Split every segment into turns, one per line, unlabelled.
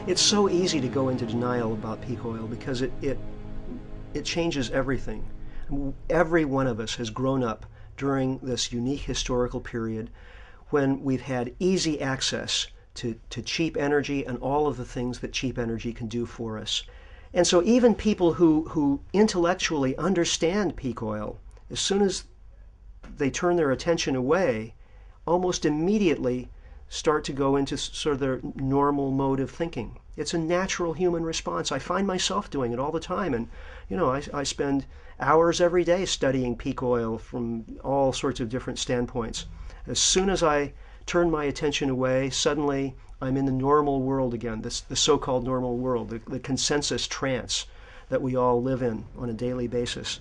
It's so easy to go into denial about peak oil because it changes everything. Every one of us has grown up during this unique historical period when we've had easy access to cheap energy and all of the things that cheap energy can do for us. And so even people who intellectually understand peak oil, as soon as they turn their attention away, almost immediately start to go into sort of their normal mode of thinking. It's a natural human response. I find myself doing it all the time. And, I spend hours every day studying peak oil from all sorts of different standpoints. As soon as I turn my attention away, suddenly I'm in the normal world again, the so-called normal world, the consensus trance that we all live in on a daily basis.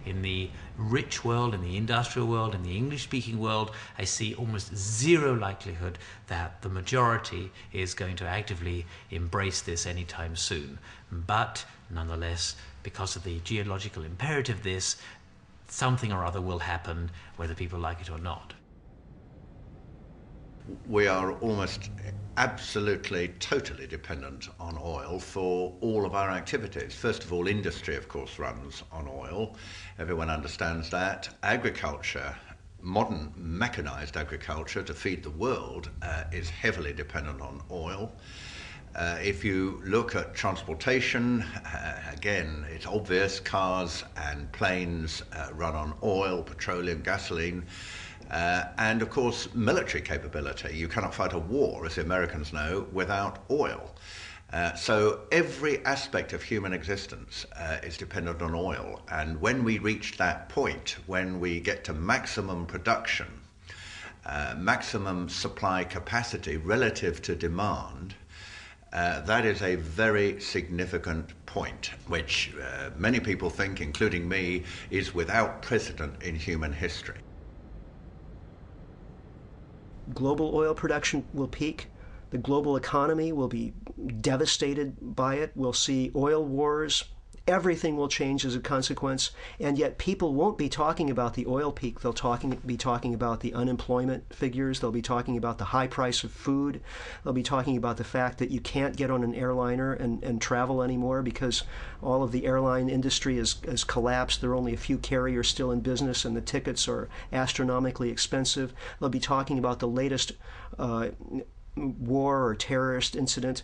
In the rich world, in the industrial world, in the English-speaking world, I see almost zero likelihood that the majority is going to actively embrace this anytime soon. But nonetheless, because of the geological imperative of this, something or other will happen, whether people like it or not.
We are almost absolutely, totally dependent on oil for all of our activities. First of all, industry, of course, runs on oil. Everyone understands that. Agriculture, modern mechanized agriculture to feed the world, is heavily dependent on oil. If you look at transportation, again, it's obvious cars and planes run on oil, petroleum, gasoline. And of course, military capability. You cannot fight a war, as the Americans know, without oil. So every aspect of human existence is dependent on oil. And when we reach that point, when we get to maximum production, maximum supply capacity relative to demand, that is a very significant point, which many people think, including me, is without precedent in human history.
Global oil production will peak. The global economy will be devastated by it. We'll see oil wars. Everything will change as a consequence. And yet people won't be talking about the oil peak. They'll be talking about the unemployment figures. They'll be talking about the high price of food. They'll be talking about the fact that you can't get on an airliner and travel anymore because all of the airline industry has collapsed. There are only a few carriers still in business and the tickets are astronomically expensive. They'll be talking about the latest war or terrorist incident.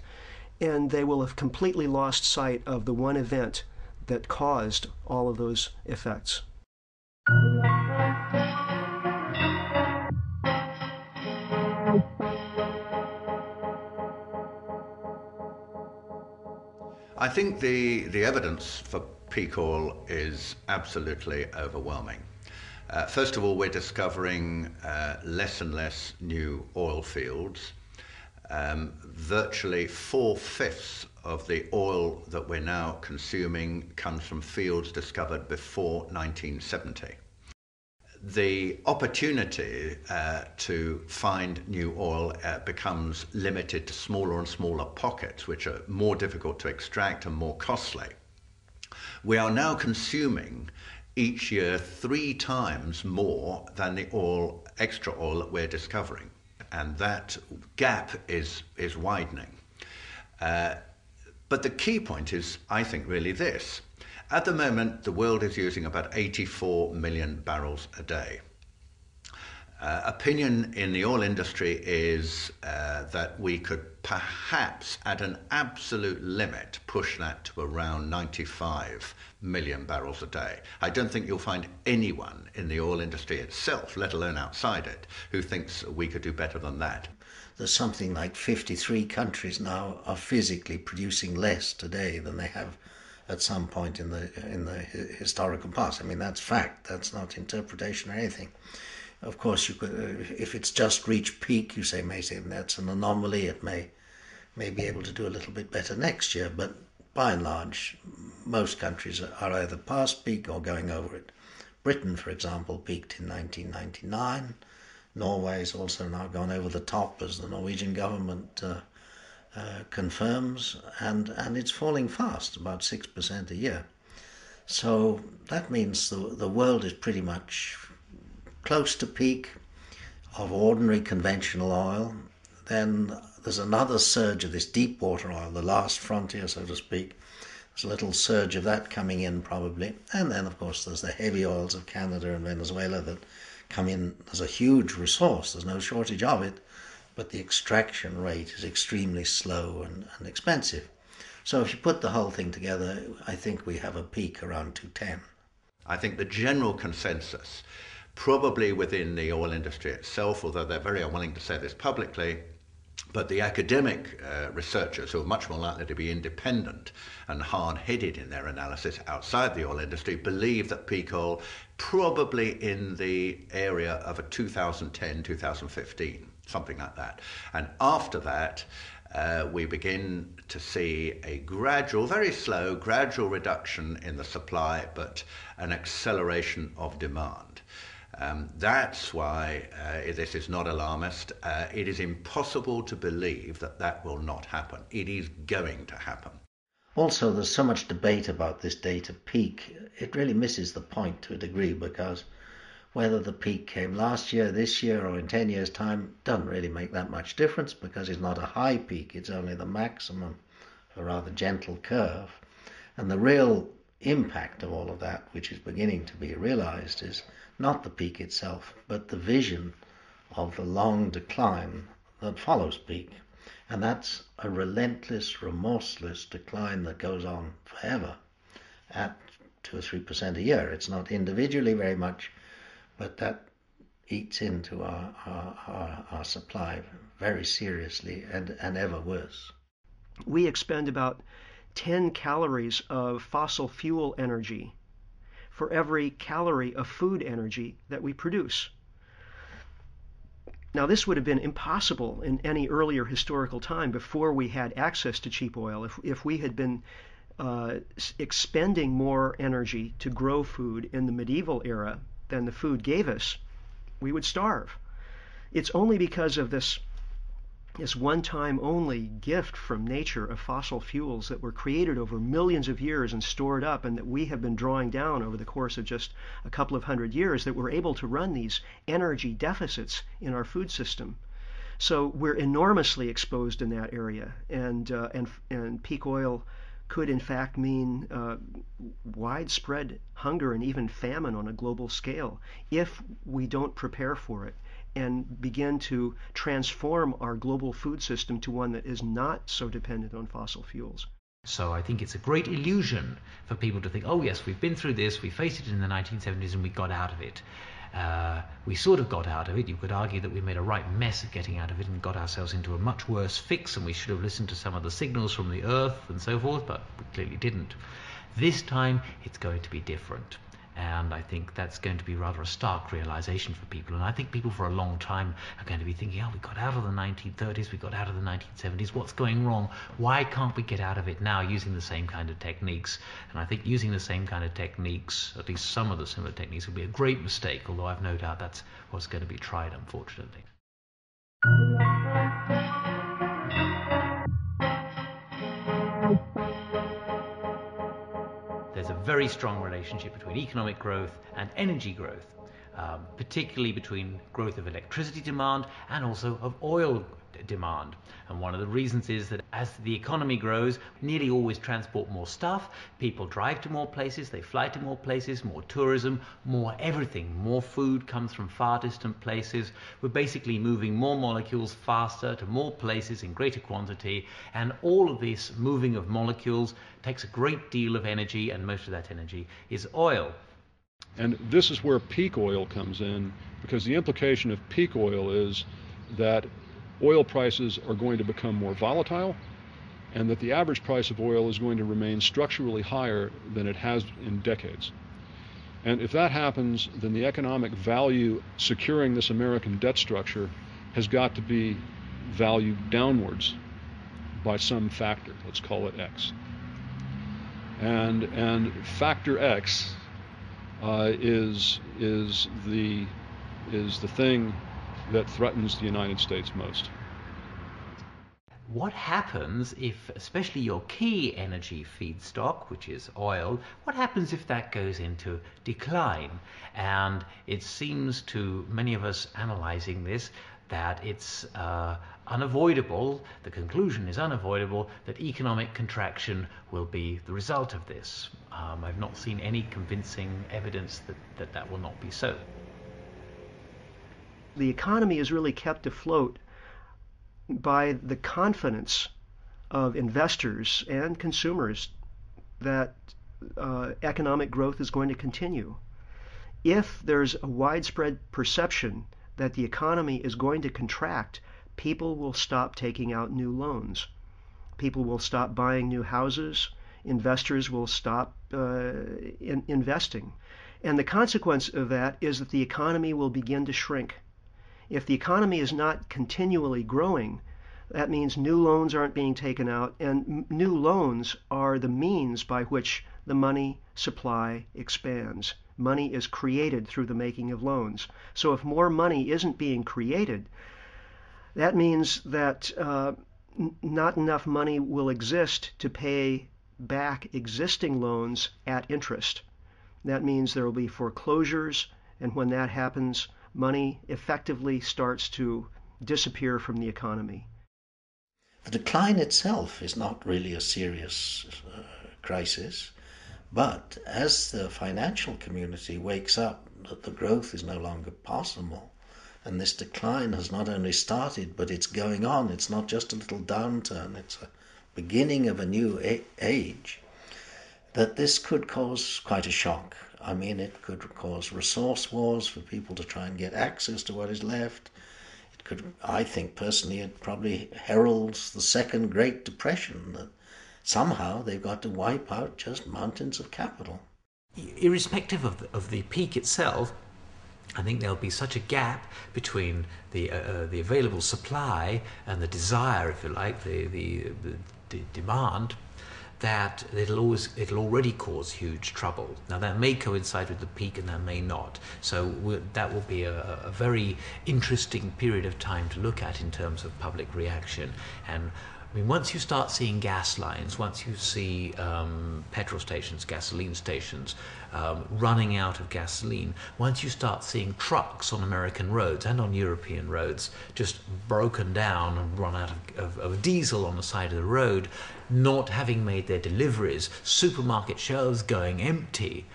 And they will have completely lost sight of the one event that caused all of those effects.
I think the evidence for peak oil is absolutely overwhelming. First of all, we're discovering less and less new oil fields. Virtually 4/5 of the oil that we're now consuming comes from fields discovered before 1970. The opportunity to find new oil becomes limited to smaller and smaller pockets, which are more difficult to extract and more costly. We are now consuming each year 3 times more than the extra oil that we're discovering. And that gap is widening. But the key point is, I think, really this. At the moment, the world is using about 84 million barrels a day. Opinion in the oil industry is that we could perhaps, at an absolute limit, push that to around 95 million barrels a day. I don't think you'll find anyone in the oil industry itself, let alone outside it, who thinks we could do better than that.
There's something like 53 countries now are physically producing less today than they have at some point in the historical past. I mean, that's fact. That's not interpretation or anything. Of course, you could, if it's just reached peak, you say that's an anomaly. It may be able to do a little bit better next year, but by and large, most countries are either past peak or going over it. Britain, for example, peaked in 1999. Norway is also now gone over the top, as the Norwegian government confirms, and it's falling fast, about 6% a year. So that means the world is pretty much close to peak of ordinary conventional oil. Then there's another surge of this deep water oil, the last frontier, so to speak. There's a little surge of that coming in probably. And then, of course, there's the heavy oils of Canada and Venezuela that come in. There's a huge resource. There's no shortage of it. But the extraction rate is extremely slow and expensive. So if you put the whole thing together, I think we have a peak around 210.
I think the general consensus, probably within the oil industry itself, although they're very unwilling to say this publicly, but the academic researchers who are much more likely to be independent and hard-headed in their analysis outside the oil industry believe that peak oil probably in the area of a 2010, 2015, something like that. And after that, we begin to see a gradual, very slow, gradual reduction in the supply, but an acceleration of demand. That's why this is not alarmist. It is impossible to believe that that will not happen. It is going to happen.
Also, there's so much debate about this date of peak. It really misses the point to a degree, because whether the peak came last year, this year, or in 10 years' time doesn't really make that much difference, because it's not a high peak. It's only the maximum, a rather gentle curve. And the real impact of all of that, which is beginning to be realized, is not the peak itself, but the vision of the long decline that follows peak. And that's a relentless, remorseless decline that goes on forever at 2 or 3% a year. It's not individually very much, but that eats into our supply very seriously and ever worse.
We expend about 10 calories of fossil fuel energy for every calorie of food energy that we produce. Now, this would have been impossible in any earlier historical time before we had access to cheap oil. If we had been expending more energy to grow food in the medieval era than the food gave us, we would starve. It's only because of this one-time only gift from nature of fossil fuels that were created over millions of years and stored up, and that we have been drawing down over the course of just a couple of hundred years, that we're able to run these energy deficits in our food system. So we're enormously exposed in that area, and peak oil could in fact mean widespread hunger and even famine on a global scale if we don't prepare for it and begin to transform our global food system to one that is not so dependent on fossil fuels.
So I think it's a great illusion for people to think, oh yes, we've been through this, we faced it in the 1970s and we got out of it. We sort of got out of it. You could argue that we made a right mess of getting out of it and got ourselves into a much worse fix, and we should have listened to some of the signals from the earth and so forth, but we clearly didn't. This time it's going to be different. And I think that's going to be rather a stark realization for people. And I think people for a long time are going to be thinking, oh, we got out of the 1930s, we got out of the 1970s, what's going wrong? Why can't we get out of it now using the same kind of techniques? And I think using the same kind of techniques, at least some of the similar techniques, would be a great mistake, although I've no doubt that's what's going to be tried, unfortunately. There's a very strong relationship between economic growth and energy growth, particularly between growth of electricity demand and also of oil demand. And one of the reasons is that as the economy grows, we nearly always transport more stuff. People drive to more places, they fly to more places, more tourism, more everything. More food comes from far distant places. We're basically moving more molecules faster to more places in greater quantity. And all of this moving of molecules takes a great deal of energy, and most of that energy is oil.
And this is where peak oil comes in, because the implication of peak oil is that oil prices are going to become more volatile, and that the average price of oil is going to remain structurally higher than it has in decades. And if that happens, then the economic value securing this American debt structure has got to be valued downwards by some factor. Let's call it X. And factor X is the thing that threatens the United States most.
What happens if, especially your key energy feedstock, which is oil, what happens if that goes into decline? And it seems to many of us analyzing this that it's unavoidable, the conclusion is unavoidable, that economic contraction will be the result of this. I've not seen any convincing evidence that will not be so.
The economy is really kept afloat by the confidence of investors and consumers that economic growth is going to continue. If there's a widespread perception that the economy is going to contract, people will stop taking out new loans. People will stop buying new houses. Investors will stop investing. And the consequence of that is that the economy will begin to shrink. If the economy is not continually growing, that means new loans aren't being taken out, and new loans are the means by which the money supply expands. Money is created through the making of loans. So if more money isn't being created, that means that not enough money will exist to pay back existing loans at interest. That means there will be foreclosures, and when that happens, money effectively starts to disappear from the economy.
The decline itself is not really a serious crisis, but as the financial community wakes up that the growth is no longer possible, and this decline has not only started, but it's going on, it's not just a little downturn, it's a beginning of a new age, that this could cause quite a shock. I mean, it could cause resource wars for people to try and get access to what is left. It could, I think personally, it probably heralds the second Great Depression, that somehow they've got to wipe out just mountains of capital.
Irrespective of the peak itself, I think there'll be such a gap between the available supply and the desire, if you like, the demand, that it'll already cause huge trouble. Now that may coincide with the peak and that may not. So that will be a very interesting period of time to look at in terms of public reaction. And I mean, once you start seeing gas lines, once you see petrol stations, gasoline stations running out of gasoline, once you start seeing trucks on American roads and on European roads just broken down and run out of diesel on the side of the road, not having made their deliveries, supermarket shelves going empty,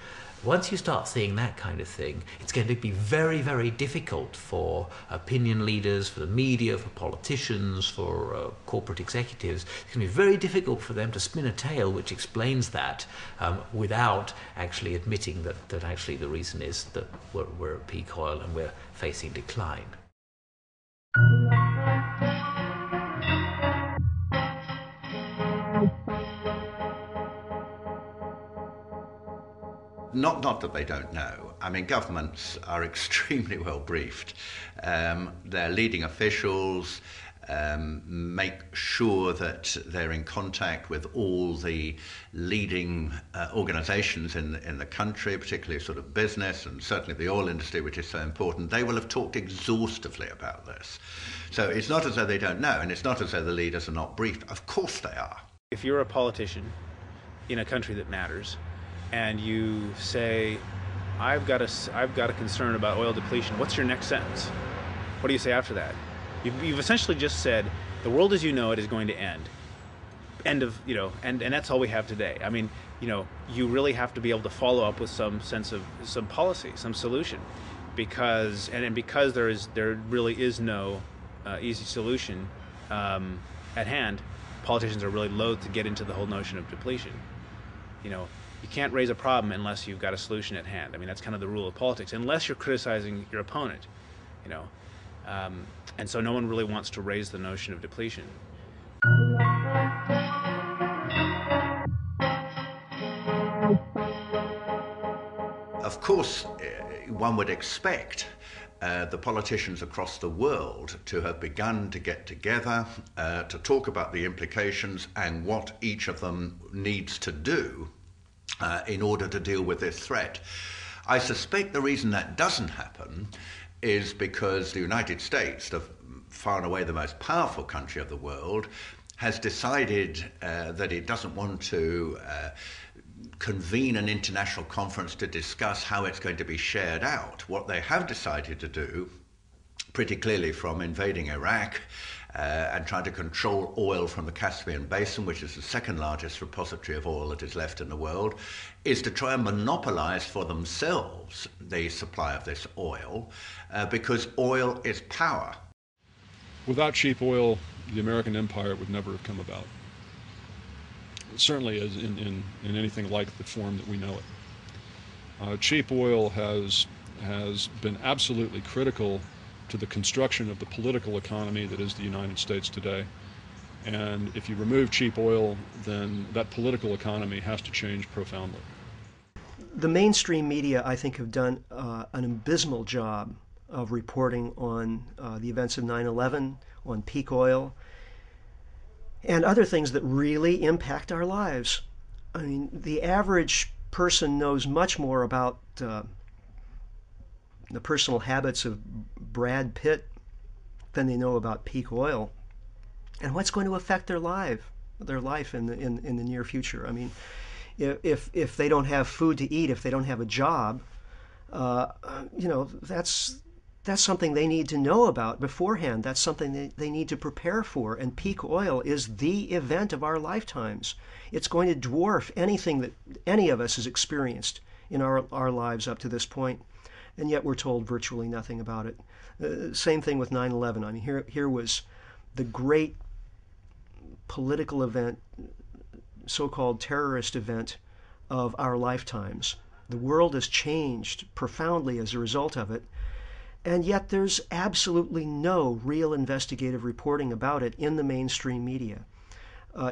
once you start seeing that kind of thing, it's going to be very, very difficult for opinion leaders, for the media, for politicians, for corporate executives. It's going to be very difficult for them to spin a tale which explains that without actually admitting that actually the reason is that we're at peak oil and we're facing decline.
Not that they don't know. I mean, governments are extremely well briefed. Their leading officials make sure that they're in contact with all the leading organizations in the country, particularly sort of business and certainly the oil industry, which is so important. They will have talked exhaustively about this. So it's not as though they don't know, and it's not as though the leaders are not briefed. Of course they are.
If you're a politician in a country that matters, and you say, I've got a concern about oil depletion, what's your next sentence? What do you say after that? You've essentially just said the world as you know it is going to end. End of, and that's all we have today. I mean, you really have to be able to follow up with some sense of some policy, some solution, because there really is no easy solution at hand. Politicians are really loath to get into the whole notion of depletion. You can't raise a problem unless you've got a solution at hand. I mean, that's kind of the rule of politics, unless you're criticizing your opponent, and so no one really wants to raise the notion of depletion.
Of course, one would expect the politicians across the world to have begun to get together to talk about the implications and what each of them needs to do in order to deal with this threat. I suspect the reason that doesn't happen is because the United States, the far and away the most powerful country of the world, has decided that it doesn't want to convene an international conference to discuss how it's going to be shared out. What they have decided to do, pretty clearly from invading Iraq and trying to control oil from the Caspian Basin, which is the second largest repository of oil that is left in the world, is to try and monopolize for themselves the supply of this oil, because oil is power.
Without cheap oil, the American empire would never have come about. Certainly as in anything like the form that we know it. Cheap oil has been absolutely critical to the construction of the political economy that is the United States today. And if you remove cheap oil, then that political economy has to change profoundly.
The mainstream media, I think, have done an abysmal job of reporting on the events of 9/11, on peak oil, and other things that really impact our lives. I mean, the average person knows much more about the personal habits of Brad Pitt than they know about peak oil and what's going to affect their life in the near future. I mean, if they don't have food to eat, if they don't have a job, that's something they need to know about beforehand. That's something they need to prepare for. And peak oil is the event of our lifetimes. It's going to dwarf anything that any of us has experienced in our lives up to this point. And yet we're told virtually nothing about it. Same thing with 9/11. I mean, here was the great political event, so-called terrorist event of our lifetimes. The world has changed profoundly as a result of it. And yet there's absolutely no real investigative reporting about it in the mainstream media.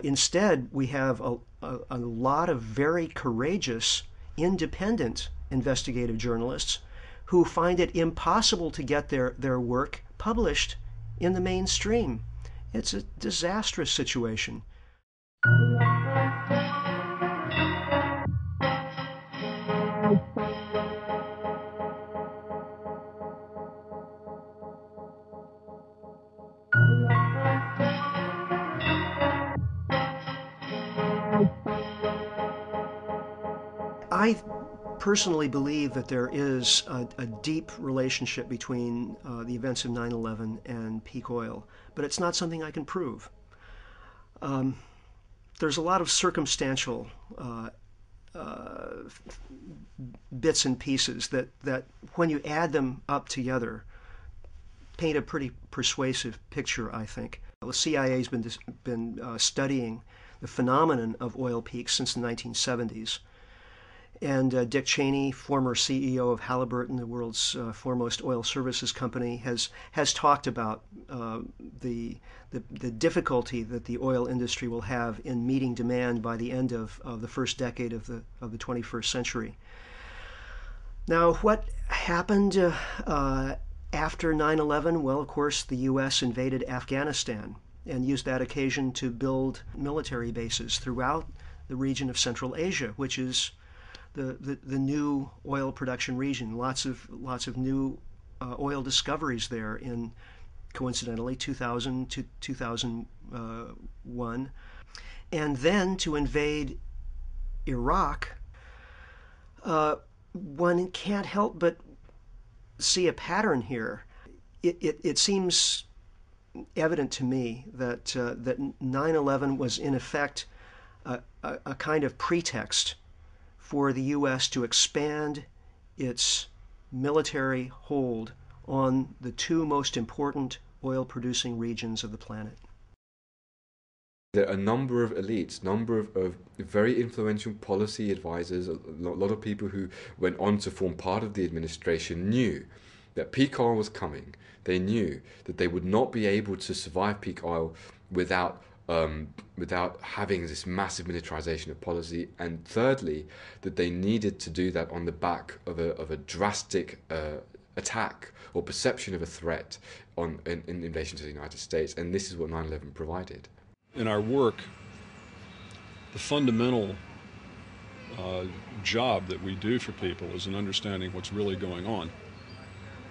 Instead, we have a lot of very courageous, independent investigative journalists who find it impossible to get their work published in the mainstream. It's a disastrous situation. I personally believe that there is a deep relationship between the events of 9/11 and peak oil, but it's not something I can prove. There's a lot of circumstantial bits and pieces that when you add them up together paint a pretty persuasive picture, I think. The CIA's been studying the phenomenon of oil peaks since the 1970s. And Dick Cheney, former CEO of Halliburton, the world's foremost oil services company, has talked about the difficulty that the oil industry will have in meeting demand by the end of the first decade of the 21st century. Now, what happened after 9/11? Well, of course, the U.S. invaded Afghanistan and used that occasion to build military bases throughout the region of Central Asia, which is the new oil production region. Lots of new oil discoveries there in, coincidentally, 2000 to 2001. And then to invade Iraq, one can't help but see a pattern here. It seems evident to me that that 9/11 was in effect a kind of pretext for the U.S. to expand its military hold on the two most important oil-producing regions of the planet.
There are a number of elites, number of very influential policy advisors, a lot of people who went on to form part of the administration knew that peak oil was coming. They knew that they would not be able to survive peak oil without having this massive militarization of policy, and thirdly, that they needed to do that on the back of a drastic attack or perception of a threat in relation to the United States, and this is what 9/11 provided.
In our work, the fundamental job that we do for people is in understanding what's really going on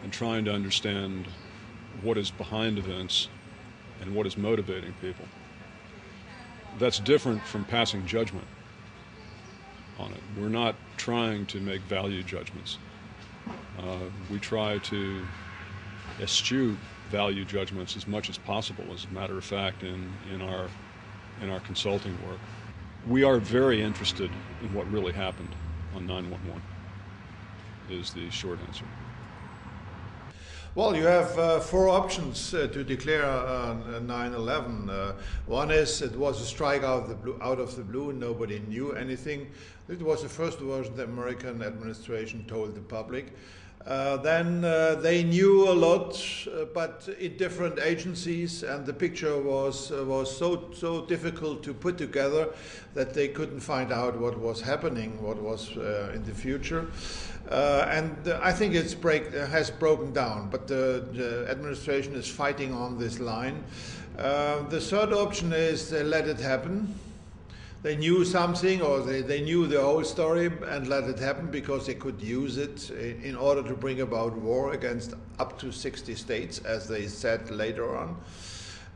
and trying to understand what is behind events and what is motivating people. That's different from passing judgment on it. We're not trying to make value judgments. We try to eschew value judgments as much as possible, as a matter of fact, in our consulting work. We are very interested in what really happened on 9/11, is the short answer.
Well, you have four options to declare 9/11. One is it was a strike out of the blue. Nobody knew anything. It was the first version the American administration told the public. Then they knew a lot, but in different agencies, and the picture was so difficult to put together that they couldn't find out what was happening, what was in the future. And I think it has broken down, but the administration is fighting on this line. The third option is they let it happen. They knew something, or they knew the whole story and let it happen because they could use it in order to bring about war against up to 60 states, as they said later on.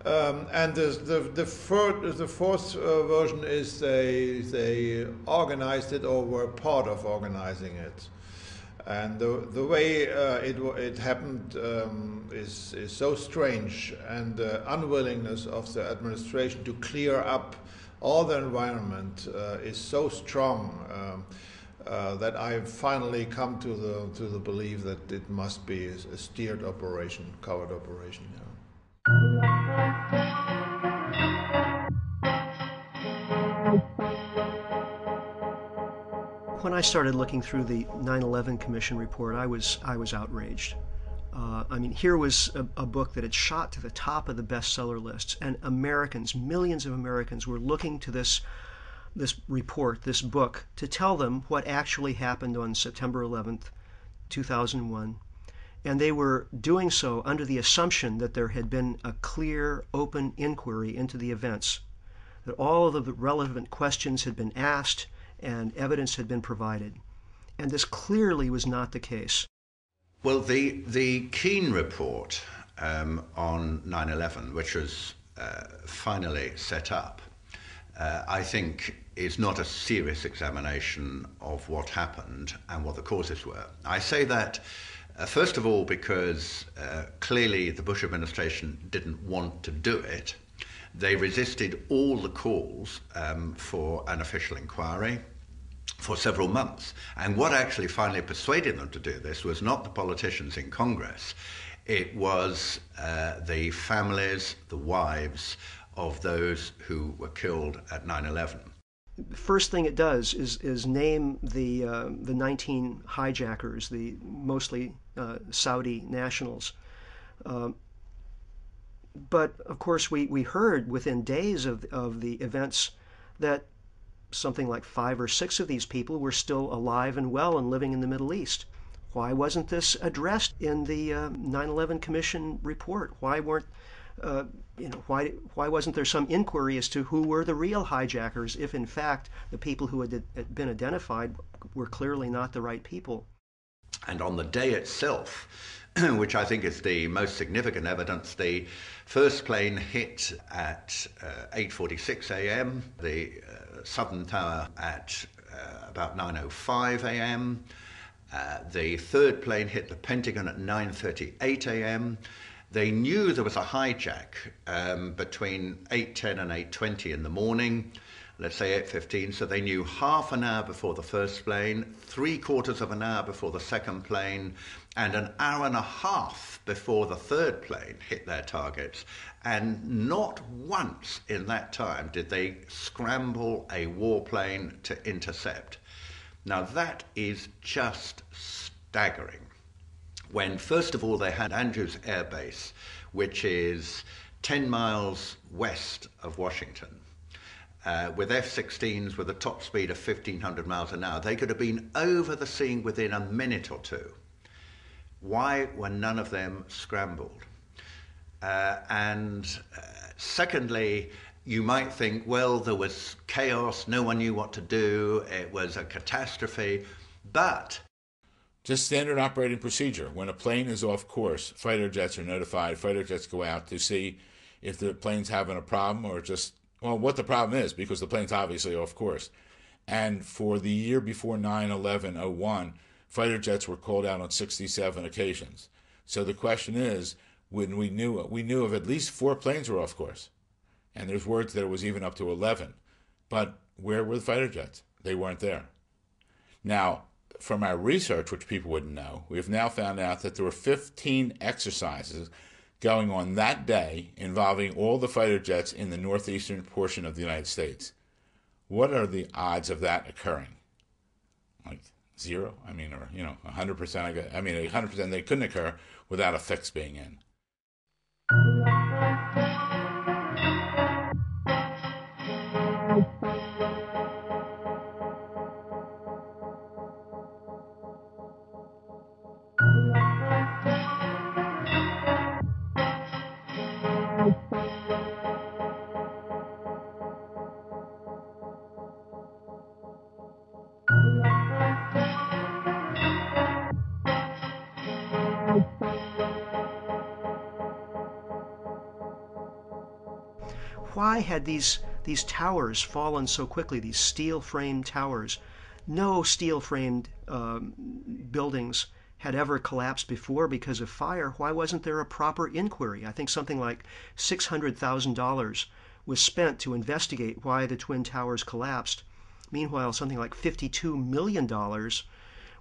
And the fourth version is they organized it or were part of organizing it. And the way it happened is so strange, and the unwillingness of the administration to clear up all the environment is so strong that I've finally come to the belief that it must be a steered operation, covert operation.
When I started looking through the 9/11 Commission report, I was outraged. I mean, here was a book that had shot to the top of the bestseller lists, and Americans, millions of Americans, were looking to this report, this book, to tell them what actually happened on September 11th, 2001. And they were doing so under the assumption that there had been a clear, open inquiry into the events, that all of the relevant questions had been asked and evidence had been provided. And this clearly was not the case.
Well, the Keane report on 9/11, which was finally set up, I think is not a serious examination of what happened and what the causes were. I say that, first of all, because clearly the Bush administration didn't want to do it. They resisted all the calls for an official inquiry for several months. And what actually finally persuaded them to do this was not the politicians in Congress. It was the families, the wives of those who were killed at 9/11.
The first thing it does is name the 19 hijackers, the mostly Saudi nationals. But of course, we heard within days of the events that something like 5 or 6 of these people were still alive and well and living in the Middle East. Why wasn't this addressed in the 9/11 Commission report? Why weren't why wasn't there some inquiry as to who were the real hijackers, if in fact the people who had been identified were clearly not the right people?
And on the day itself, which I think is the most significant evidence, the first plane hit at 8:46 a.m., the Southern Tower at about 9:05 a.m., the third plane hit the Pentagon at 9:38 a.m., They knew there was a hijack between 8:10 and 8:20 in the morning, let's say 8:15, so they knew half an hour before the first plane, 3/4 of an hour before the second plane, and an hour and a half before the third plane hit their targets. And not once in that time did they scramble a warplane to intercept. Now that is just staggering. When first of all they had Andrews Air Base, which is 10 miles west of Washington, with F-16s with a top speed of 1,500 miles an hour, they could have been over the scene within a minute or two. Why were none of them scrambled? Secondly, you might think, well, there was chaos, no one knew what to do, it was a catastrophe, but
just standard operating procedure. When a plane is off course, fighter jets are notified. Fighter jets go out to see if the plane's having a problem or just, well, what the problem is, because the plane's obviously off course. And for the year before 9/11/01, fighter jets were called out on 67 occasions. So the question is, when we knew of at least 4 planes were off course. And there's words that it was even up to 11. But where were the fighter jets? They weren't there. Now, from our research, which people wouldn't know, we've now found out that there were 15 exercises going on that day involving all the fighter jets in the northeastern portion of the United States. What are the odds of that occurring? Like 0? I mean, or 100%. 100% they couldn't occur without a fix being in.
Why had these towers fallen so quickly, these steel-framed towers? No steel-framed buildings had ever collapsed before because of fire. Why wasn't there a proper inquiry? I think something like $600,000 was spent to investigate why the Twin Towers collapsed. Meanwhile, something like $52 million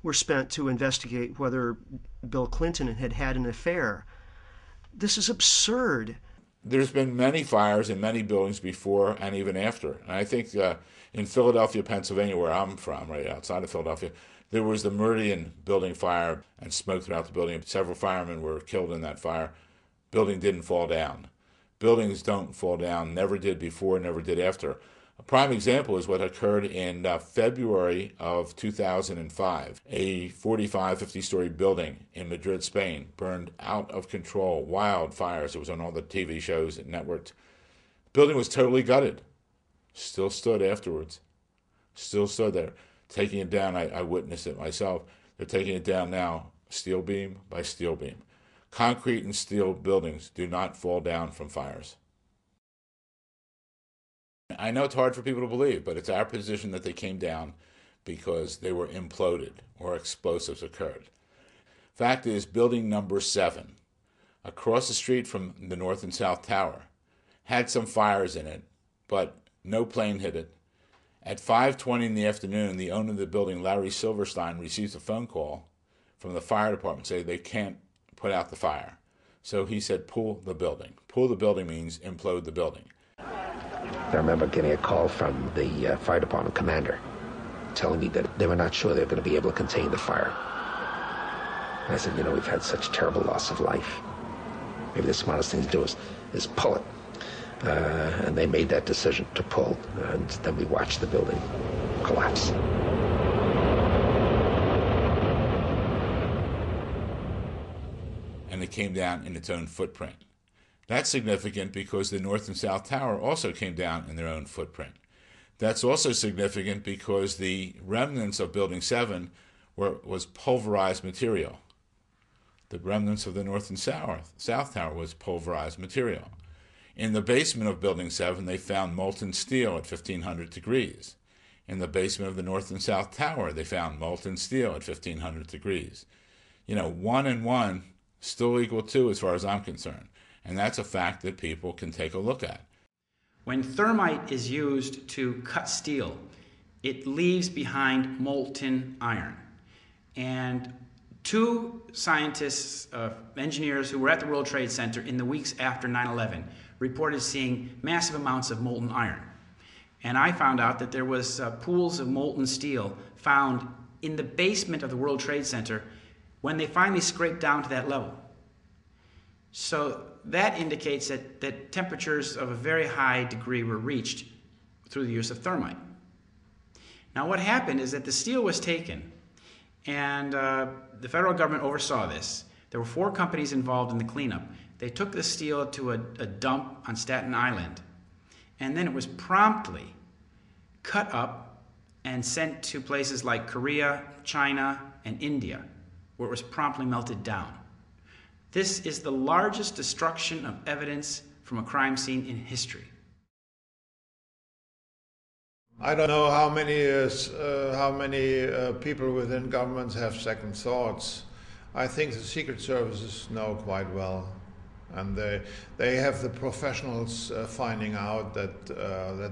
were spent to investigate whether Bill Clinton had had an affair. This is absurd.
There's been many fires in many buildings before and even after. And I think in Philadelphia, Pennsylvania, where I'm from, right outside of Philadelphia, there was the Meridian building fire and smoke throughout the building. Several firemen were killed in that fire. Building didn't fall down. Buildings don't fall down, never did before, never did after. A prime example is what occurred in February of 2005. A 45, 50-story building in Madrid, Spain, burned out of control, wildfires. It was on all the TV shows and networked. The building was totally gutted. Still stood afterwards. Still stood there. Taking it down, I witnessed it myself. They're taking it down now, steel beam by steel beam. Concrete and steel buildings do not fall down from fires. I know it's hard for people to believe, but it's our position that they came down because they were imploded or explosives occurred. Fact is, building number 7, across the street from the North and South Tower, had some fires in it, but no plane hit it. At 5:20 in the afternoon, the owner of the building, Larry Silverstein, receives a phone call from the fire department saying they can't put out the fire. So he said, pull the building. Pull the building means implode the building.
I remember getting a call from the fire department commander telling me that they were not sure they were going to be able to contain the fire. And I said, we've had such terrible loss of life. Maybe the smartest thing to do is pull it. And they made that decision to pull, and then we watched the building collapse.
And it came down in its own footprint. That's significant because the North and South Tower also came down in their own footprint. That's also significant because the remnants of Building 7 was pulverized material. The remnants of the North and South Tower was pulverized material. In the basement of Building 7, they found molten steel at 1,500 degrees. In the basement of the North and South Tower, they found molten steel at 1,500 degrees. 1 and 1 still equal to, as far as I'm concerned. And that's a fact that people can take a look at.
When thermite is used to cut steel, it leaves behind molten iron. And two scientists, engineers who were at the World Trade Center in the weeks after 9/11 reported seeing massive amounts of molten iron. And I found out that there was pools of molten steel found in the basement of the World Trade Center when they finally scraped down to that level. So that indicates that temperatures of a very high degree were reached through the use of thermite. Now what happened is that the steel was taken, and the federal government oversaw this. There were 4 companies involved in the cleanup. They took the steel to a dump on Staten Island, and then it was promptly cut up and sent to places like Korea, China, and India, where it was promptly melted down. This is the largest destruction of evidence from a crime scene in history.
I don't know how many people within governments have second thoughts. I think the Secret Services know quite well, and they have the professionals finding out that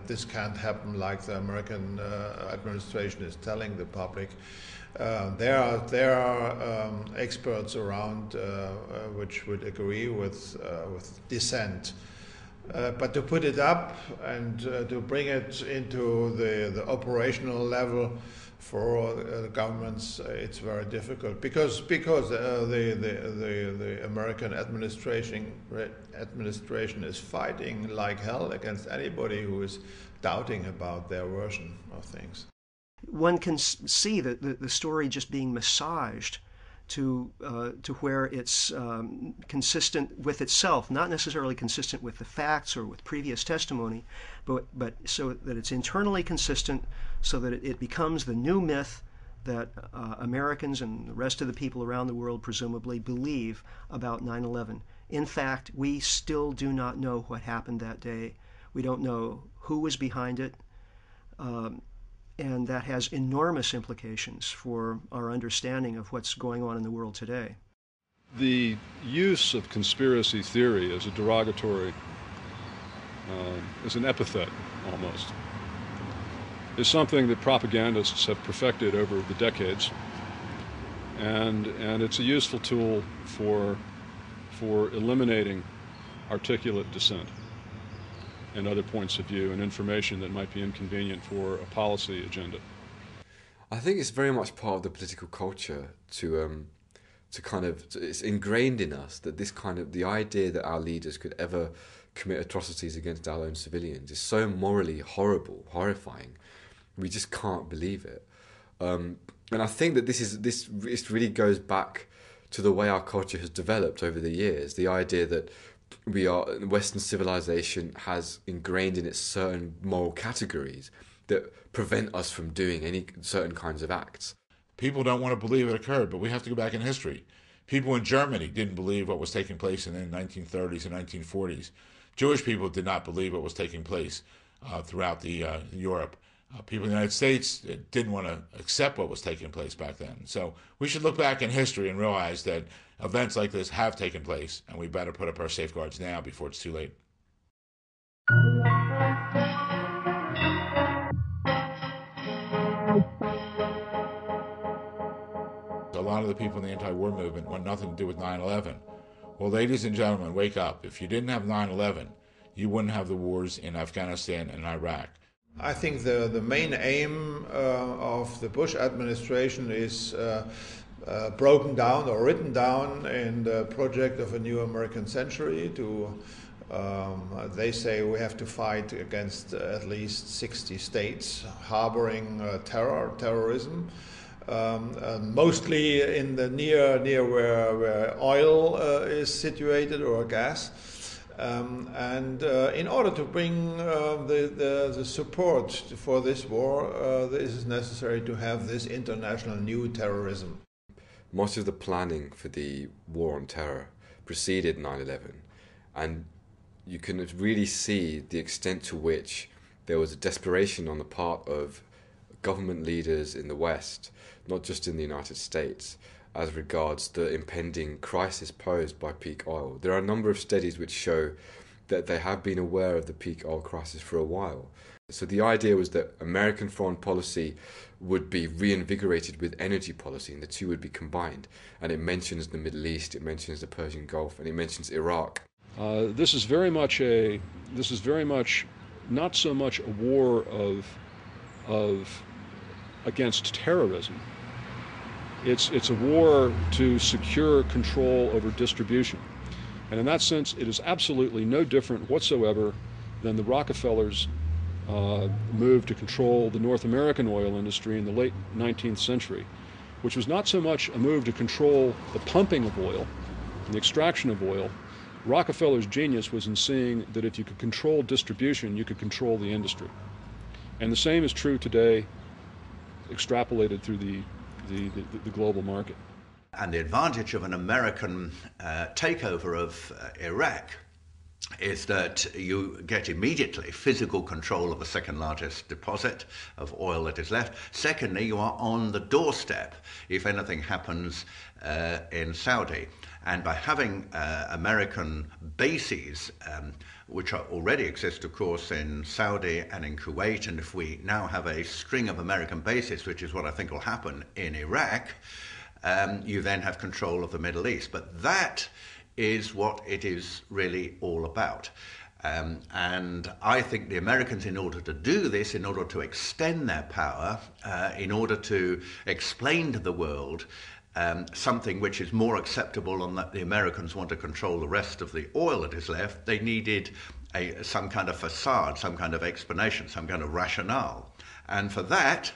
this can't happen like the American administration is telling the public. There are experts around which would agree with dissent. But to put it up and to bring it into the operational level for governments, it's very difficult because the American administration is fighting like hell against anybody who is doubting about their version of things.
One can see the story just being massaged to where it's consistent with itself, not necessarily consistent with the facts or with previous testimony, but so that it's internally consistent, so that it becomes the new myth that Americans and the rest of the people around the world presumably believe about 9/11. In fact, we still do not know what happened that day. We don't know who was behind it. And that has enormous implications for our understanding of what's going on in the world today.
The use of conspiracy theory as a derogatory, as an epithet almost, is something that propagandists have perfected over the decades, and it's a useful tool for eliminating articulate dissent and other points of view and information that might be inconvenient for a policy agenda.
I think it's very much part of the political culture it's ingrained in us that the idea that our leaders could ever commit atrocities against our own civilians is so morally horrifying. We just can't believe it. And I think that this really goes back to the way our culture has developed over the years. The idea that Western civilization has ingrained in it certain moral categories that prevent us from doing any certain kinds of acts.
People don't want to believe it occurred, but we have to go back in history. People in Germany didn't believe what was taking place in the 1930s and 1940s. Jewish people did not believe what was taking place throughout Europe. People in the United States didn't want to accept what was taking place back then. So we should look back in history and realize that events like this have taken place, and we better put up our safeguards now before it's too late. A lot of the people in the anti-war movement want nothing to do with 9/11. Well, ladies and gentlemen, wake up. If you didn't have 9/11, you wouldn't have the wars in Afghanistan and Iraq.
I think the main aim of the Bush administration is broken down or written down in the project of a new American century. They say we have to fight against at least 60 states harboring terrorism, mostly in the near where oil is situated or gas. In order to bring the support for this war, this is necessary to have this international new terrorism.
Most of the planning for the war on terror preceded 9/11, and you can really see the extent to which there was a desperation on the part of government leaders in the West, not just in the United States, as regards the impending crisis posed by peak oil. There are a number of studies which show that they have been aware of the peak oil crisis for a while. So the idea was that American foreign policy would be reinvigorated with energy policy, and the two would be combined. And it mentions the Middle East, it mentions the Persian Gulf, and it mentions Iraq.
This is very much not so much a war against terrorism. It's a war to secure control over distribution. And in that sense, it is absolutely no different whatsoever than the Rockefellers' move to control the North American oil industry in the late 19th century, which was not so much a move to control the pumping of oil and the extraction of oil. Rockefeller's genius was in seeing that if you could control distribution, you could control the industry. And the same is true today, extrapolated through the global market.
And the advantage of an American takeover of Iraq is that you get immediately physical control of the second largest deposit of oil that is left. Secondly, you are on the doorstep if anything happens in Saudi. And by having American bases, which already exist, of course, in Saudi and in Kuwait, and if we now have a string of American bases, which is what I think will happen in Iraq, you then have control of the Middle East. But that is what it is really all about. And I think the Americans, in order to do this, in order to extend their power, in order to explain to the world something which is more acceptable and that the Americans want to control the rest of the oil that is left, they needed some kind of facade, some kind of explanation, some kind of rationale. And for that,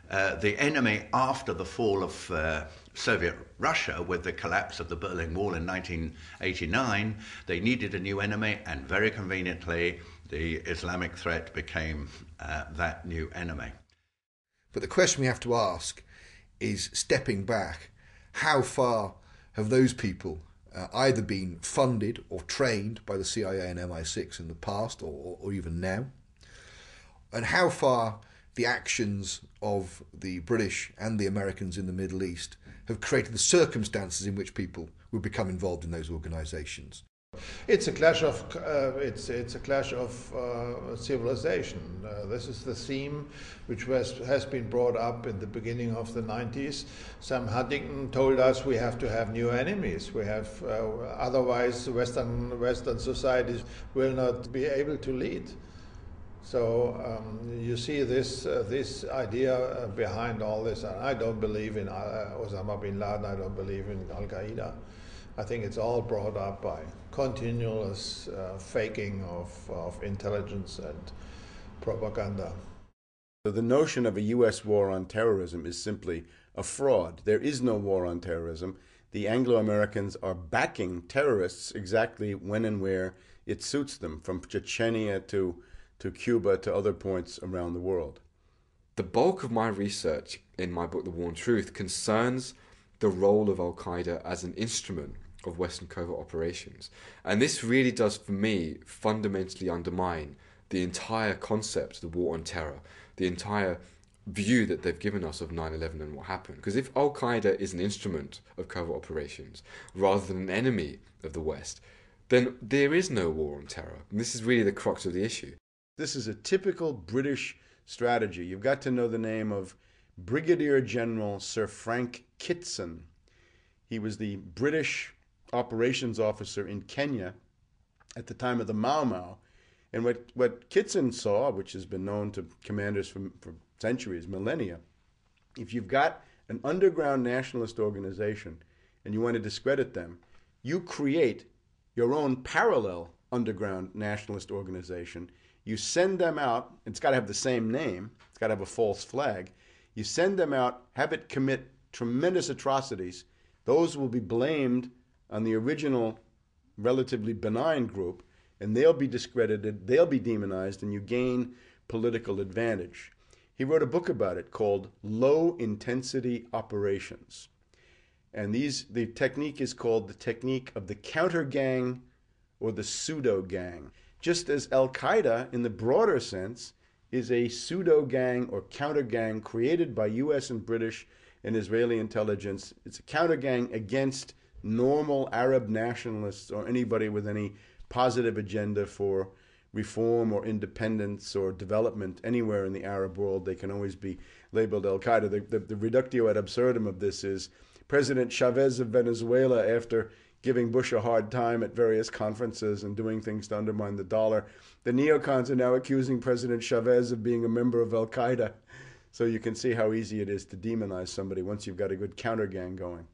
the enemy, after the fall of Soviet Russia, with the collapse of the Berlin Wall in 1989, they needed a new enemy, and very conveniently, the Islamic threat became that new enemy.
But the question we have to ask is, stepping back, how far have those people either been funded or trained by the CIA and MI6 in the past or even now? And how far the actions of the British and the Americans in the Middle East have created the circumstances in which people will become involved in those organizations?
It's a clash of civilization. This is the theme which has been brought up in the beginning of the 90s. Sam Huntington told us we have to have new enemies. We have otherwise Western societies will not be able to lead. So you see this idea behind all this. And I don't believe in Osama bin Laden. I don't believe in Al Qaeda. I think it's all brought up by continuous faking of intelligence and propaganda.
So the notion of a U.S. war on terrorism is simply a fraud. There is no war on terrorism. The Anglo-Americans are backing terrorists exactly when and where it suits them, from Chechnya to Cuba to other points around the world.
The bulk of my research in my book, The War and Truth, concerns the role of Al-Qaeda as an instrument of Western covert operations. And this really does, for me, fundamentally undermine the entire concept of the war on terror, the entire view that they've given us of 9/11 and what happened. Because if Al-Qaeda is an instrument of covert operations rather than an enemy of the West, then there is no war on terror. And this is really the crux of the issue.
This is a typical British strategy. You've got to know the name of Brigadier General Sir Frank Kitson. He was the British operations officer in Kenya at the time of the Mau Mau. And what Kitson saw, which has been known to commanders for centuries, millennia, if you've got an underground nationalist organization and you want to discredit them, you create your own parallel underground nationalist organization. You send them out, it's got to have the same name, it's got to have a false flag. You send them out, have it commit tremendous atrocities. Those will be blamed on the original relatively benign group, and they'll be discredited, they'll be demonized, and you gain political advantage. He wrote a book about it called Low Intensity Operations. And the technique is called the technique of the counter gang or the pseudo gang. Just as Al-Qaeda, in the broader sense, is a pseudo gang or counter gang created by US and British and Israeli intelligence. It's a counter gang against normal Arab nationalists or anybody with any positive agenda for reform or independence or development anywhere in the Arab world. They can always be labeled Al-Qaeda. The reductio ad absurdum of this is President Chavez of Venezuela, after giving Bush a hard time at various conferences and doing things to undermine the dollar, the neocons are now accusing President Chavez of being a member of Al-Qaeda. So you can see how easy it is to demonize somebody once you've got a good counter gang going.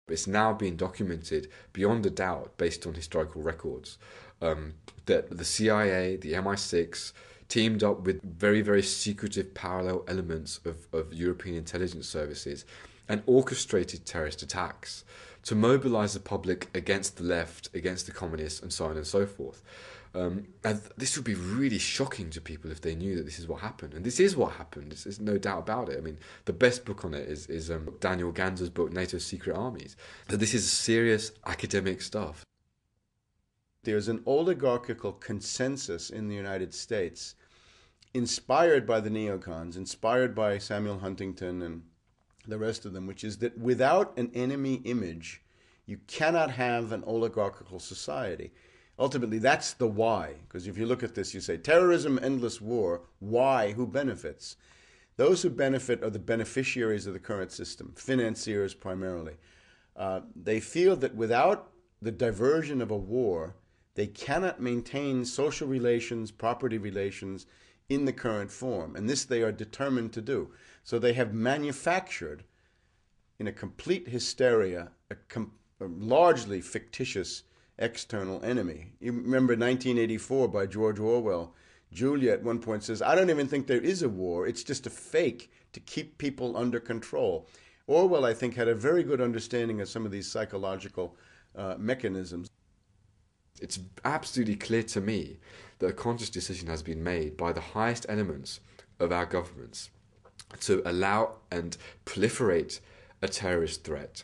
It's now being documented beyond a doubt, based on historical records, that the CIA, the MI6, teamed up with very, very secretive parallel elements of European intelligence services and orchestrated terrorist attacks to mobilize the public against the left, against the communists, and so on and so forth. And this would be really shocking to people if they knew that this is what happened. And this is what happened. There's no doubt about it. I mean, the best book on it is Daniel Ganser's book, NATO's Secret Armies. So this is serious academic stuff.
There's an oligarchical consensus in the United States, inspired by the neocons, inspired by Samuel Huntington and the rest of them, which is that without an enemy image, you cannot have an oligarchical society. Ultimately, that's the why. Because if you look at this, you say, terrorism, endless war. Why? Who benefits? Those who benefit are the beneficiaries of the current system, financiers primarily. They feel that without the diversion of a war, they cannot maintain social relations, property relations in the current form. And this they are determined to do. So they have manufactured, in a complete hysteria, a largely fictitious external enemy. You remember 1984 by George Orwell. Julia at one point says, I don't even think there is a war. It's just a fake to keep people under control. Orwell, I think, had a very good understanding of some of these psychological mechanisms.
It's absolutely clear to me that a conscious decision has been made by the highest elements of our governments to allow and proliferate a terrorist threat.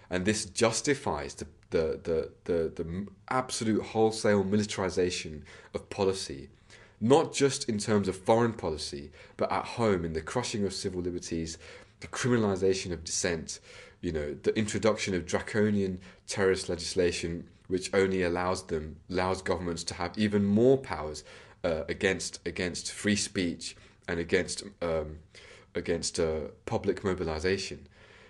And this justifies the absolute wholesale militarization of policy, not just in terms of foreign policy, but at home in the crushing of civil liberties, the criminalization of dissent, the introduction of draconian terrorist legislation, which only allows governments to have even more powers against free speech and against public mobilization.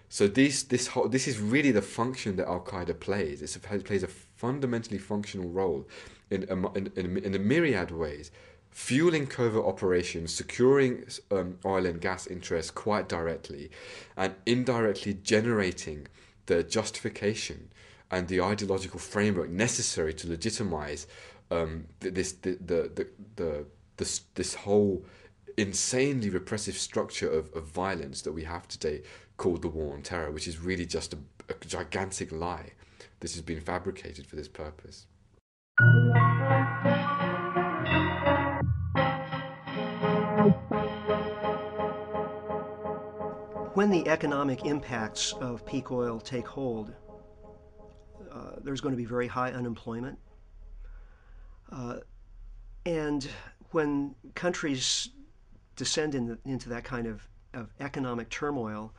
So this is really the function that Al-Qaeda plays. It plays a fundamentally functional role in a myriad of ways, fueling covert operations, securing oil and gas interests quite directly, and indirectly generating the justification and the ideological framework necessary to legitimize this whole insanely repressive structure of violence that we have today, called the war on terror, which is really just a gigantic lie. This has been fabricated for this purpose.
When the economic impacts of peak oil take hold, there's going to be very high unemployment. And when countries descend into that kind of economic turmoil,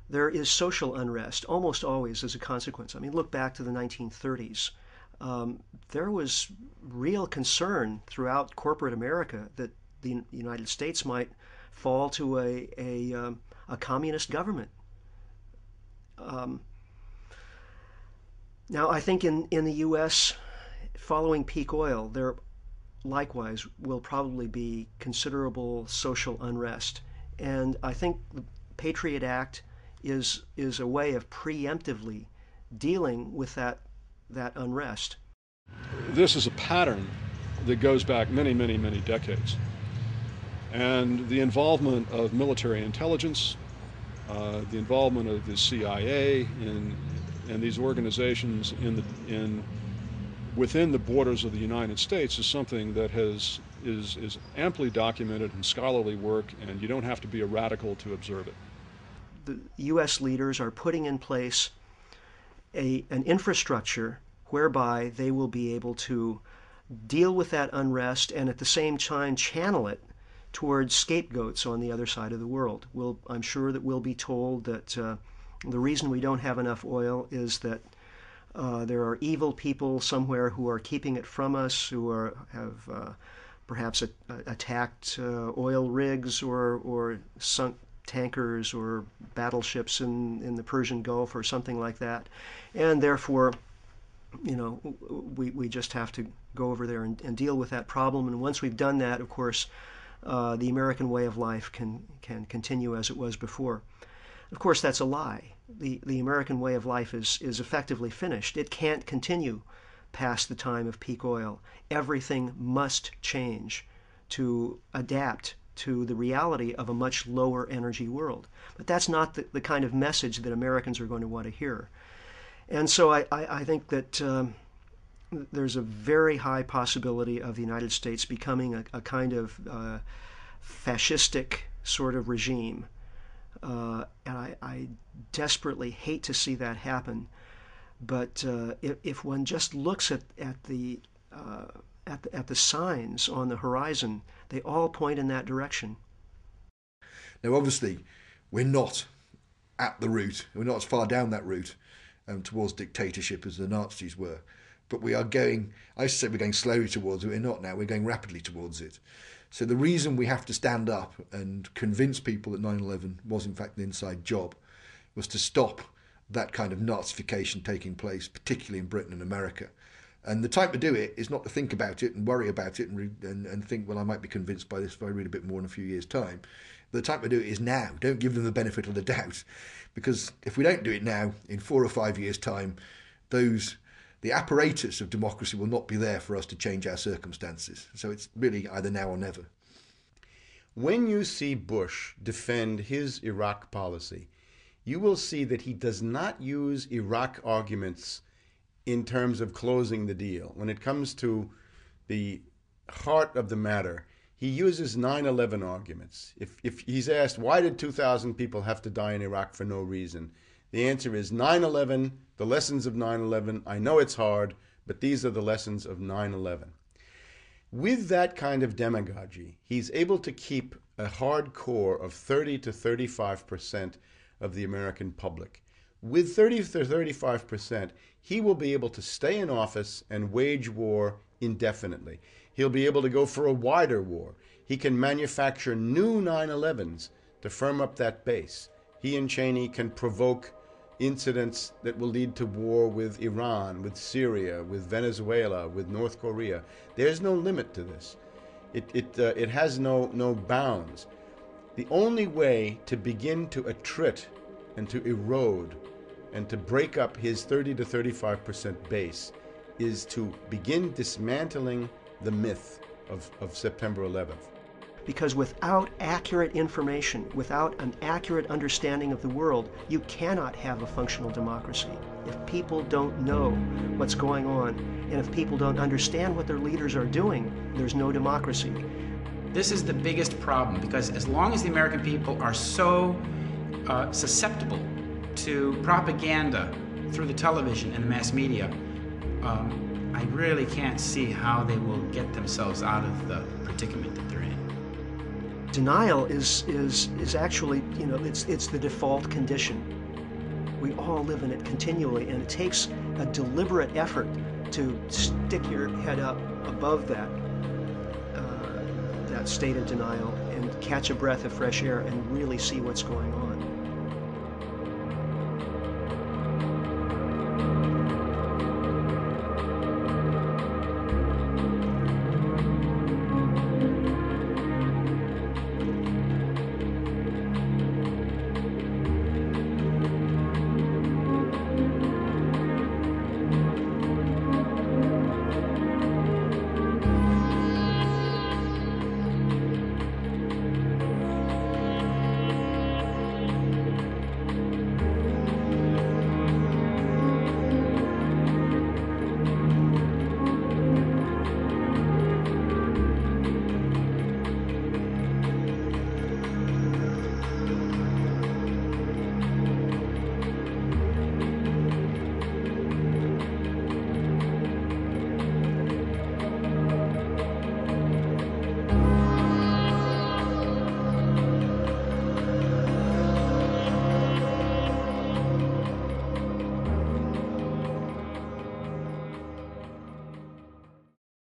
there is social unrest almost always as a consequence. I mean, look back to the 1930s. There was real concern throughout corporate America that the United States might fall to a communist government. Now, I think in the U.S., following peak oil, there likewise will probably be considerable social unrest. And I think the Patriot Act is a way of preemptively dealing with that unrest.
This is a pattern that goes back many, many, many decades. And the involvement of military intelligence, the involvement of the CIA and these organizations within the borders of the United States is something that is amply documented in scholarly work, and you don't have to be a radical to observe it.
The U.S. leaders are putting in place an infrastructure whereby they will be able to deal with that unrest and at the same time channel it towards scapegoats on the other side of the world. I'm sure that we'll be told that the reason we don't have enough oil is that there are evil people somewhere who are keeping it from us, who have perhaps attacked oil rigs or sunk tankers or battleships in the Persian Gulf or something like that, and therefore, we just have to go over there and deal with that problem. And once we've done that, of course, the American way of life can continue as it was before. Of course, that's a lie. The American way of life is effectively finished. It can't continue past the time of peak oil. Everything must change to adapt to the reality of a much lower energy world. But that's not the kind of message that Americans are going to want to hear. And so I think that there's a very high possibility of the United States becoming a kind of fascistic sort of regime. And I desperately hate to see that happen. But if one just looks at the signs on the horizon, they all point in that direction.
Now, obviously, we're not at the route. We're not as far down that route towards dictatorship as the Nazis were. But we are going, I used to say we're going slowly towards it. We're not now. We're going rapidly towards it. So the reason we have to stand up and convince people that 9/11 was in fact an inside job was to stop that kind of Nazification taking place, particularly in Britain and America. And the time to do it is not to think about it and worry about it and think, well, I might be convinced by this if I read a bit more in a few years' time. The time to do it is now. Don't give them the benefit of the doubt, because if we don't do it now, in 4 or 5 years' time, the apparatus of democracy will not be there for us to change our circumstances. So it's really either now or never.
When you see Bush defend his Iraq policy, you will see that he does not use Iraq arguments in terms of closing the deal. When it comes to the heart of the matter, he uses 9/11 arguments. If he's asked, why did 2,000 people have to die in Iraq for no reason? The answer is 9/11, the lessons of 9/11. I know it's hard, but these are the lessons of 9/11. With that kind of demagogy, he's able to keep a hard core of 30 to 35% of the American public. With 30 to 35%, he will be able to stay in office and wage war indefinitely. He'll be able to go for a wider war. He can manufacture new 9/11s to firm up that base. He and Cheney can provoke incidents that will lead to war with Iran, with Syria, with Venezuela, with North Korea. There's no limit to this. It has no bounds. The only way to begin to attrit and to erode and to break up his 30 to 35% base is to begin dismantling the myth of September 11th.
Because without accurate information, without an accurate understanding of the world, you cannot have a functional democracy. If people don't know what's going on, and if people don't understand what their leaders are doing, there's no democracy.
This is the biggest problem, because as long as the American people are so susceptible to propaganda through the television and the mass media, I really can't see how they will get themselves out of the predicament that they're in.
Denial is actually, it's the default condition. We all live in it continually, and it takes a deliberate effort to stick your head up above that state of denial and catch a breath of fresh air and really see what's going on.